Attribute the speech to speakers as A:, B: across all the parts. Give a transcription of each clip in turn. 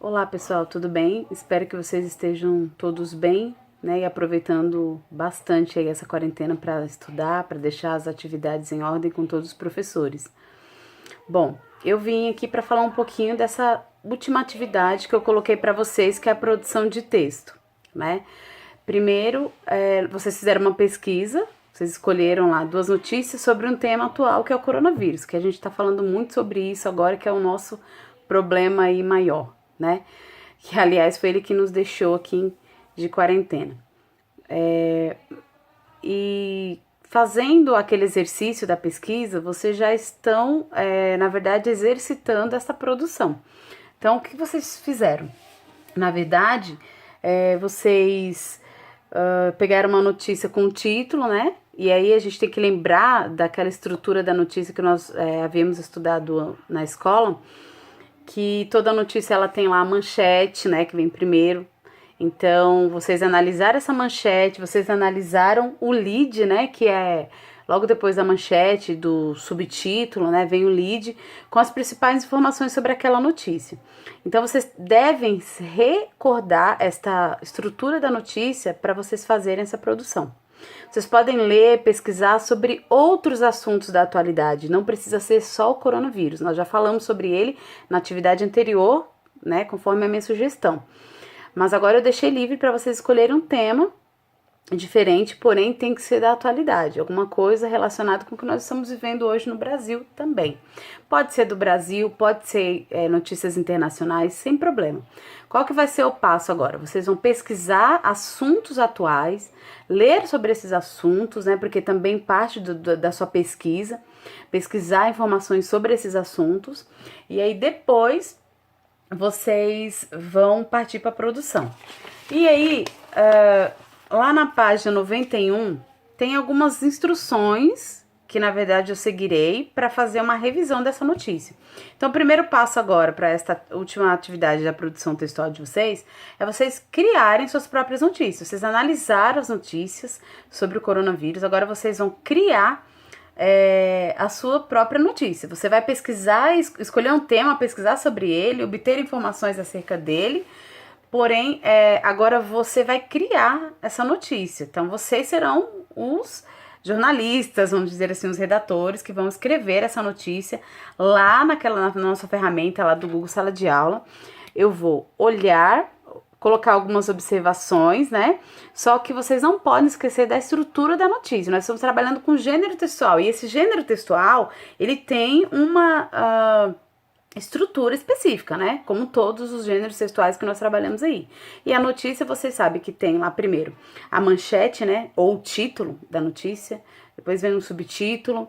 A: Olá pessoal, tudo bem? Espero que vocês estejam todos bem, né? E aproveitando bastante aí essa quarentena para estudar, para deixar as atividades em ordem com todos os professores. Bom, eu vim aqui para falar um pouquinho dessa última atividade que eu coloquei para vocês, que é a produção de texto, né? Primeiro, vocês fizeram uma pesquisa, vocês escolheram lá 2 notícias sobre um tema atual que é o coronavírus, que a gente está falando muito sobre isso agora, que é o nosso problema aí maior, né? Que aliás foi ele que nos deixou aqui de quarentena. E fazendo aquele exercício da pesquisa, vocês já estão, na verdade, exercitando essa produção. Então, o que vocês fizeram? Na verdade, vocês pegaram uma notícia com o título, né? E aí a gente tem que lembrar daquela estrutura da notícia que nós havíamos estudado na escola, que toda notícia ela tem lá a manchete, né, que vem primeiro. Então, vocês analisaram essa manchete, vocês analisaram o lead, né, que é logo depois da manchete, do subtítulo, né, vem o lead com as principais informações sobre aquela notícia. Então, vocês devem recordar esta estrutura da notícia para vocês fazerem essa produção. Vocês podem ler, pesquisar sobre outros assuntos da atualidade, não precisa ser só o coronavírus. Nós já falamos sobre ele na atividade anterior, né, conforme a minha sugestão. Mas agora eu deixei livre para vocês escolherem um tema diferente, porém tem que ser da atualidade, alguma coisa relacionada com o que nós estamos vivendo hoje no Brasil também. Pode ser do Brasil, pode ser notícias internacionais, sem problema. Qual que vai ser o passo agora? Vocês vão pesquisar assuntos atuais, ler sobre esses assuntos, né, porque também parte da sua pesquisa, pesquisar informações sobre esses assuntos, e aí depois vocês vão partir para a produção. E aí, lá na página 91, tem algumas instruções que, na verdade, eu seguirei para fazer uma revisão dessa notícia. Então, o primeiro passo agora para esta última atividade da produção textual de vocês é vocês criarem suas próprias notícias. Vocês analisaram as notícias sobre o coronavírus, agora vocês vão criar a sua própria notícia. Você vai pesquisar, escolher um tema, pesquisar sobre ele, obter informações acerca dele. Porém, agora você vai criar essa notícia. Então, vocês serão os jornalistas, vamos dizer assim, os redatores que vão escrever essa notícia lá na nossa ferramenta lá do Google Sala de Aula. Eu vou olhar, colocar algumas observações, né? Só que vocês não podem esquecer da estrutura da notícia. Nós estamos trabalhando com gênero textual e esse gênero textual, ele tem uma estrutura específica, né? Como todos os gêneros textuais que nós trabalhamos aí. E a notícia, vocês sabem que tem lá primeiro a manchete, né? Ou o título da notícia. Depois vem um subtítulo.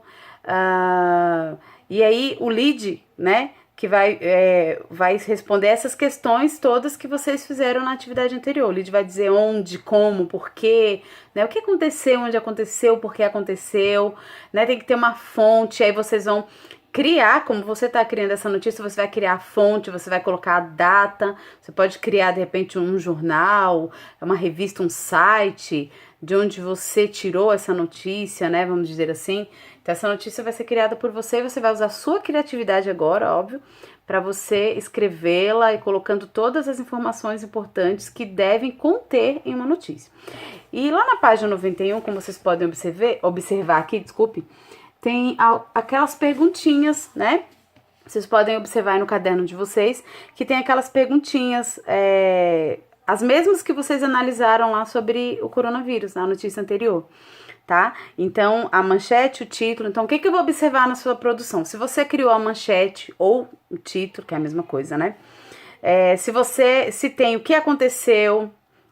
A: E aí o lead, né? Que vai responder essas questões todas que vocês fizeram na atividade anterior. O lead vai dizer onde, como, porquê, né? O que aconteceu, onde aconteceu, por que aconteceu, né? Tem que ter uma fonte, aí vocês vão criar, como você está criando essa notícia, você vai criar a fonte, você vai colocar a data, você pode criar, de repente, um jornal, uma revista, um site, de onde você tirou essa notícia, né, vamos dizer assim. Então, essa notícia vai ser criada por você e você vai usar a sua criatividade agora, óbvio, para você escrevê-la e colocando todas as informações importantes que devem conter em uma notícia. E lá na página 91, como vocês podem observar aqui, desculpe, tem aquelas perguntinhas, né? Vocês podem observar aí no caderno de vocês que tem aquelas perguntinhas, as mesmas que vocês analisaram lá sobre o coronavírus, na notícia anterior, tá? Então, a manchete, o título. Então, o que eu vou observar na sua produção? Se você criou a manchete ou o título, que é a mesma coisa, né? Se tem o que aconteceu,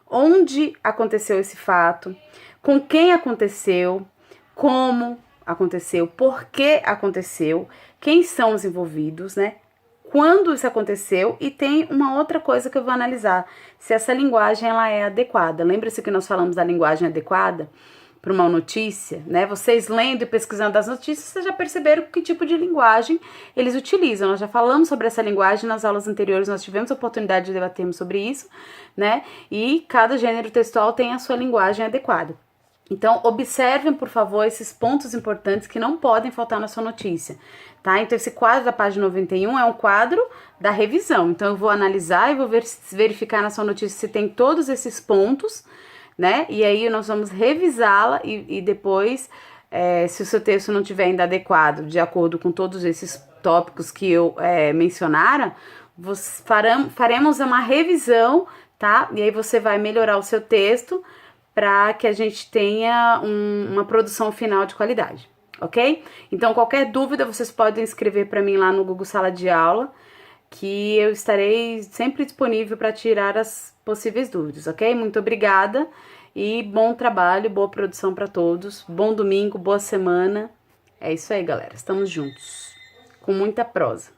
A: onde aconteceu esse fato, com quem aconteceu, como aconteceu, por que aconteceu, quem são os envolvidos, né? Quando isso aconteceu, e tem uma outra coisa que eu vou analisar, se essa linguagem ela é adequada. Lembra-se que nós falamos da linguagem adequada para uma notícia, né? Vocês lendo e pesquisando as notícias, vocês já perceberam que tipo de linguagem eles utilizam. Nós já falamos sobre essa linguagem nas aulas anteriores, nós tivemos a oportunidade de debatermos sobre isso, né? E cada gênero textual tem a sua linguagem adequada. Então, observem, por favor, esses pontos importantes que não podem faltar na sua notícia, tá? Então, esse quadro da página 91 é um quadro da revisão. Então, eu vou analisar e vou verificar na sua notícia se tem todos esses pontos, né? E aí, nós vamos revisá-la e depois, se o seu texto não estiver ainda adequado, de acordo com todos esses tópicos que eu mencionara, faremos uma revisão, tá? E aí, você vai melhorar o seu texto para que a gente tenha uma produção final de qualidade, ok? Então, qualquer dúvida, vocês podem escrever para mim lá no Google Sala de Aula, que eu estarei sempre disponível para tirar as possíveis dúvidas, ok? Muito obrigada e bom trabalho, boa produção para todos, bom domingo, boa semana. É isso aí, galera, estamos juntos, com muita prosa.